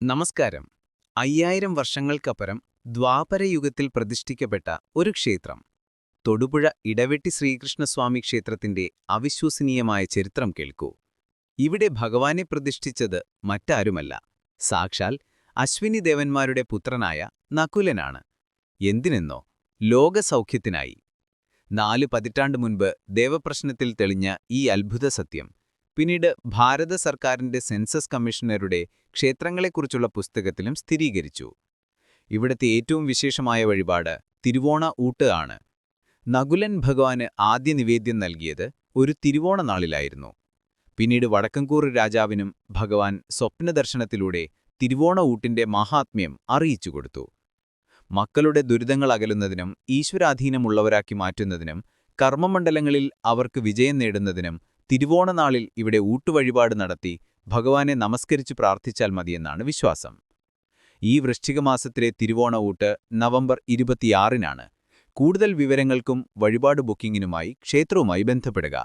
നമസ്കാരം. 5000 വർഷങ്ങൾക്കപ്പുറം ദ്വാപരയുഗത്തിൽ പ്രതിഷ്ഠിക്കപ്പെട്ട ഒരു ക്ഷേത്രം. തൊടുപുഴ ഇടവെട്ടി ശ്രീകൃഷ്ണസ്വാമി ക്ഷേത്രത്തിന്റെ അവിശ്വസനീയമായ ചരിത്രം കേൾക്കൂ. ഇവിടെ ഭഗവാനെ പ്രതിഷ്ഠിച്ചത് മറ്റാരുമല്ല, സാക്ഷാൽ അശ്വിനി ദേവന്മാരുടെ പുത്രനായ നകുലനാണ്. എന്തിനെന്നോ, ലോകസൗഖ്യത്തിനായി. 4 പതിറ്റാണ്ട് മുൻപ് ദേവപ്രശ്നത്തിൽ തെളിഞ്ഞ ഈ അത്ഭുത സത്യം പിന്നീട് ഭാരത സർക്കാരിന്റെ സെൻസസ് കമ്മീഷണറുടെ ക്ഷേത്രങ്ങളെക്കുറിച്ചുള്ള പുസ്തകത്തിലും സ്ഥിരീകരിച്ചു. ഇവിടത്തെ ഏറ്റവും വിശേഷമായ വഴിപാട് തിരുവോണ ഊട്ട് ആണ്. നകുലൻ ഭഗവാന് ആദ്യ നിവേദ്യം നൽകിയത് ഒരു തിരുവോണ നാളിലായിരുന്നു. പിന്നീട് വടക്കൻകൂർ രാജാവിനും ഭഗവാൻ സ്വപ്നദർശനത്തിലൂടെ തിരുവോണ ഊട്ടിന്റെ മഹാത്മ്യം അറിയിച്ചുകൊടുത്തു. മക്കളുടെ ദുരിതങ്ങൾ അകലുന്നതിനും ഈശ്വരാധീനമുള്ളവരാക്കി മാറ്റുന്നതിനും കർമ്മമണ്ഡലങ്ങളിൽ അവർക്ക് വിജയം നേടുന്നതിനും തിരുവോണനാളിൽ ഇവിടെ ഊട്ടുവഴിപാട് നടത്തി ഭഗവാനെ നമസ്കരിച്ച് പ്രാർത്ഥിച്ചാൽ മതിയെന്നാണ് വിശ്വാസം. ഈ വൃശ്ചികമാസത്തിലെ തിരുവോണ ഊട്ട് നവംബർ 26-നാണ്. കൂടുതൽ വിവരങ്ങൾക്കും വഴിപാട് ബുക്കിംഗിനുമായി ക്ഷേത്രവുമായി ബന്ധപ്പെടുക.